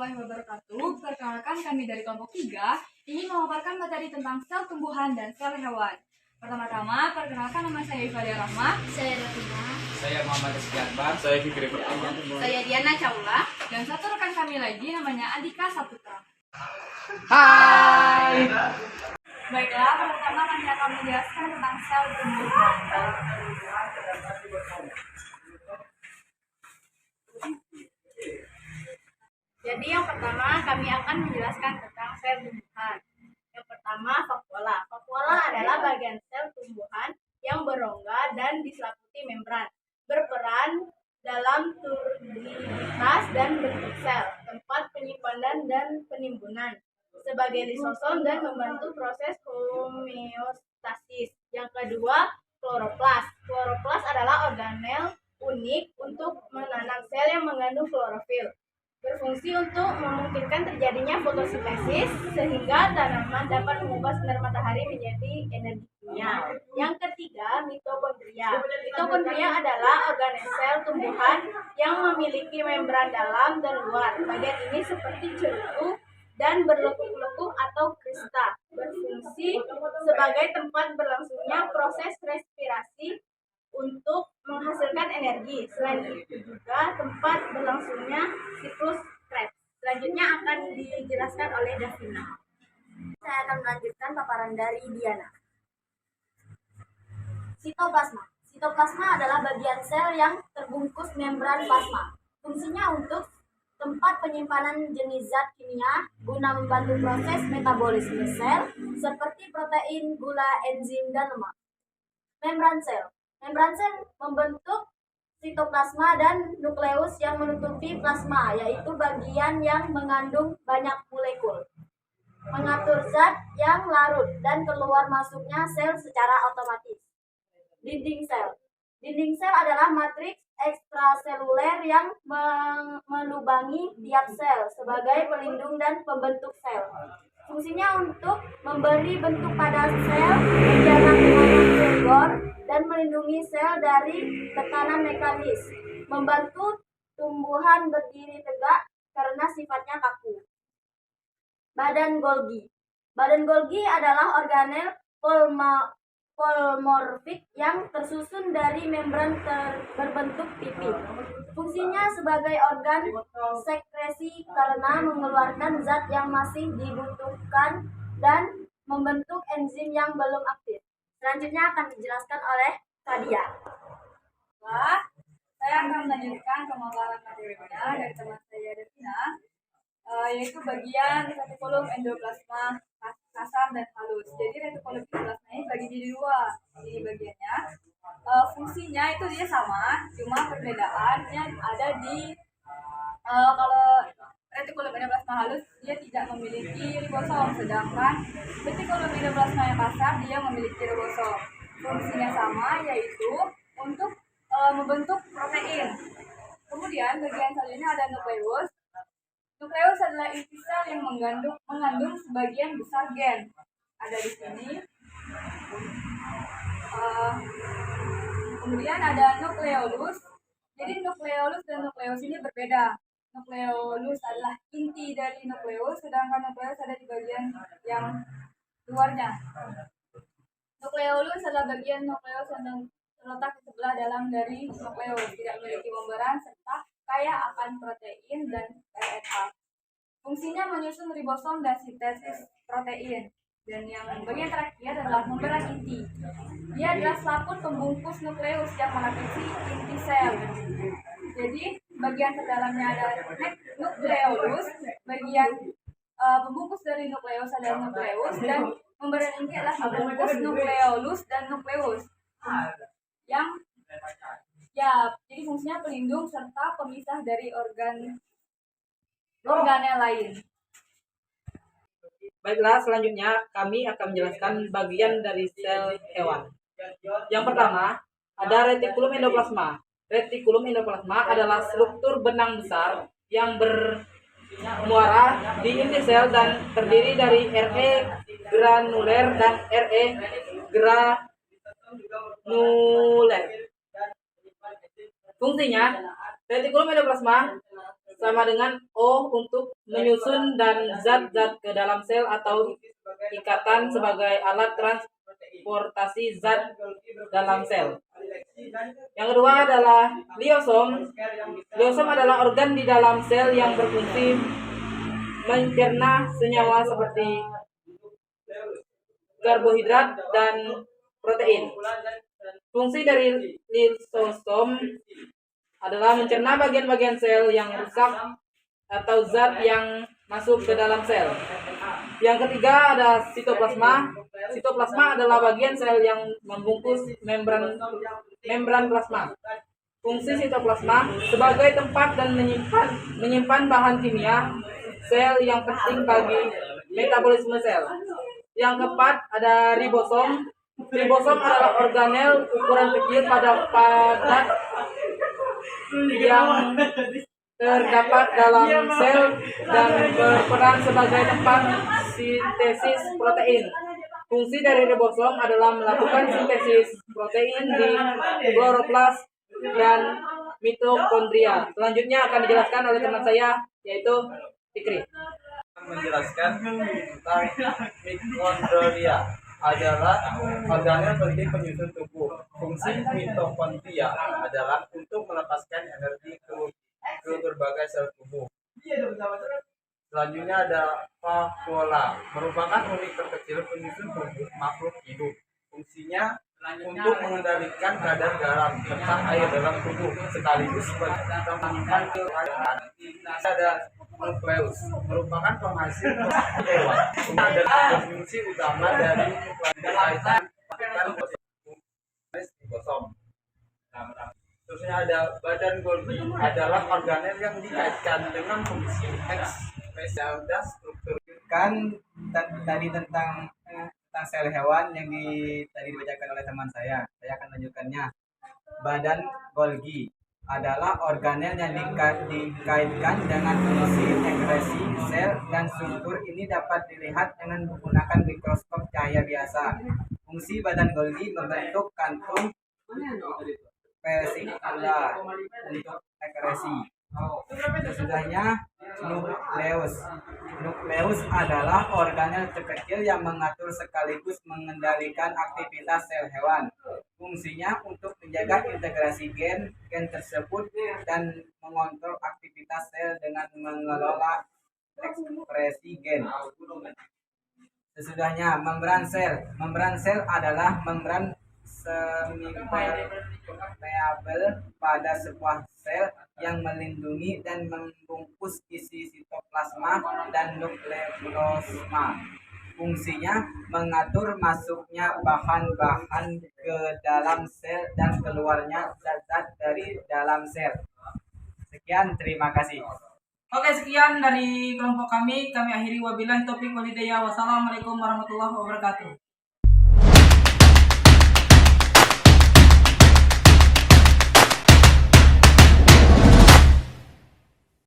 warahmatullahi wabarakatuh. Perkenalkan kami dari kelompok 3 ingin memaparkan materi tentang sel tumbuhan dan sel hewan. Pertama-tama, perkenalkan nama saya Ifadia Rahma. Saya Ratina. Saya Muhammad Rizky Akbar. Saya Fikri Pertama. Saya Diana Caula. Dan satu rekan kami lagi namanya Andika Saputra. Hai. Baiklah, pertama kami akan menjelaskan tentang sel tumbuhan. Jadi yang pertama kami akan menjelaskan tentang sel tumbuhan. Yang pertama vakuola. Vakuola adalah bagian sel tumbuhan yang berongga dan diselimuti membran, berperan dalam turbiditas dan bentuk sel, tempat penyimpanan dan penimbunan, sebagai lisosom dan membantu proses homeostasis. Yang kedua, kloroplas. Kloroplas adalah organel unik untuk menanam sel yang mengandung klorofil. Berfungsi untuk memungkinkan terjadinya fotosintesis sehingga tanaman dapat mengubah sinar matahari menjadi energi kimia. Yang ketiga, mitokondria. Mitokondria adalah organel sel tumbuhan yang memiliki membran dalam dan luar. Bagian ini seperti cerutu dan berlekuk-lekuk atau krista, berfungsi sebagai tempat berlangsungnya proses respirasi untuk menghasilkan energi. Selain itu juga tempat berlangsungnya siklus Krebs. Selanjutnya akan dijelaskan oleh Davina. Saya akan melanjutkan paparan dari Diana. Sitoplasma. Sitoplasma adalah bagian sel yang terbungkus membran plasma. Fungsinya untuk tempat penyimpanan jenis zat kimia guna membantu proses metabolisme sel seperti protein, gula, enzim, dan lemak. Membran sel. Membran sel membentuk sitoplasma dan nukleus yang menutupi plasma, yaitu bagian yang mengandung banyak molekul. Mengatur zat yang larut dan keluar masuknya sel secara otomatis. Dinding sel. Dinding sel adalah matriks ekstraseluler yang melubangi tiap sel sebagai pelindung dan pembentuk sel. Fungsinya untuk memberi bentuk pada sel, menjaga keamanan sel dan melindungi sel dari tekanan mekanis, membantu tumbuhan berdiri tegak karena sifatnya kaku. Badan Golgi. Badan Golgi adalah organel polmorfik yang tersusun dari membran berbentuk pipi. Fungsinya sebagai organ sekresi karena mengeluarkan zat yang masih dibutuhkan dan membentuk enzim yang belum aktif. Selanjutnya akan dijelaskan oleh Sadia. Saya akan melanjutkan pemaparan materinya dari teman saya Davina, yaitu bagian retikulum endoplasma kasar dan halus. Jadi retikulum endoplasma ini bagi jadi dua. Ini bagiannya. Fungsinya itu dia sama, cuma perbedaannya ada di kalau retikulum endoplasma halus dia tidak memiliki ribosom, sedangkan retikulum endoplasma yang kasar dia memiliki ribosom. Fungsinya sama, yaitu untuk membentuk protein. Kemudian bagian selanjutnya ada nukleus. Nukleus adalah inti sel yang mengandung sebagian besar gen. Ada di sini. Kemudian ada nukleolus. Jadi nukleolus dan nukleus ini berbeda. Nukleolus adalah inti dari nukleus, sedangkan nukleus ada di bagian yang luarnya. Nukleolus adalah bagian nukleus yang terletak di sebelah dalam dari nukleus, tidak memiliki membran serta kaya akan protein dan RNA. Fungsinya menyusun ribosom dan sintesis protein. Dan yang bagian terakhir adalah membran inti. Dia adalah selaput pembungkus nukleus yang melapisi inti sel. Jadi bagian terdalamnya ada nukleolus, bagian pembungkus dari nukleus adalah nukleus, dan membran inti adalah pembungkus nukleolus dan nukleus. Yang jadi fungsinya pelindung serta pemisah dari organel lain. Baiklah, selanjutnya kami akan menjelaskan bagian dari sel hewan. Yang pertama, ada retikulum endoplasma. Retikulum endoplasma adalah struktur benang besar yang bermuara di inti sel dan terdiri dari Re granuler dan Re granuler. Fungsinya, retikulum endoplasma sama dengan O untuk menyusun dan zat-zat ke dalam sel atau ikatan sebagai alat transportasi zat dalam sel. Yang kedua adalah liosom. Liosom adalah organ di dalam sel yang berfungsi mencerna senyawa seperti karbohidrat dan protein. Fungsi dari lisosom adalah mencerna bagian-bagian sel yang rusak atau zat yang masuk ke dalam sel. Yang ketiga ada sitoplasma. Sitoplasma adalah bagian sel yang membungkus membran plasma. Fungsi sitoplasma sebagai tempat dan menyimpan bahan kimia sel yang penting bagi metabolisme sel. Yang keempat ada ribosom. Ribosom adalah organel ukuran kecil padat yang terdapat dalam sel dan berperan sebagai tempat sintesis protein. Fungsi dari ribosom adalah melakukan sintesis protein di kloroplas dan mitokondria. Selanjutnya akan dijelaskan oleh teman saya, yaitu Fikri. Menjelaskan tentang mitokondria adalah organel penting penyusun tubuh. Fungsi mitokondria adalah untuk melepaskan energi ke berbagai sel tubuh. Selanjutnya ada vakuola, merupakan unit terkecil penyusun tubuh makhluk hidup. Fungsinya untuk mengendalikan kadar garam serta air dalam tubuh sekaligus menyimpan keadaan. Ada nukleus, merupakan penghasil hewan. Ini adalah fungsi utama dari berkaitan ribosom. Terusnya ada badan Golgi, adalah organel yang dikaitkan dengan fungsi spesial dan struktur. Kan tadi tentang sel hewan yang tadi dibacakan oleh teman saya akan lanjutkannya. Badan Golgi adalah organel yang dikaitkan dengan fungsi ekskresi sel dan struktur ini dapat dilihat dengan menggunakan mikroskop cahaya biasa. Fungsi badan Golgi membentuk kantung vesikula untuk ekskresi. Sesudahnya nukleus. Nukleus adalah organel terkecil yang mengatur sekaligus mengendalikan aktivitas sel hewan. Fungsinya untuk menjaga integrasi gen tersebut dan mengontrol aktivitas sel dengan mengelola ekspresi gen. Sesudahnya membran sel. Membran sel adalah membran semi-permeabel pada sebuah sel yang melindungi dan membungkus isi sitoplasma dan nukleoplasma. Fungsinya mengatur masuknya bahan-bahan ke dalam sel dan keluarnya zat-zat dari dalam sel. Sekian, terima kasih. Oke, sekian dari kelompok kami. Kami akhiri wabillahi taufiq wal hidayah. Wassalamualaikum warahmatullahi wabarakatuh.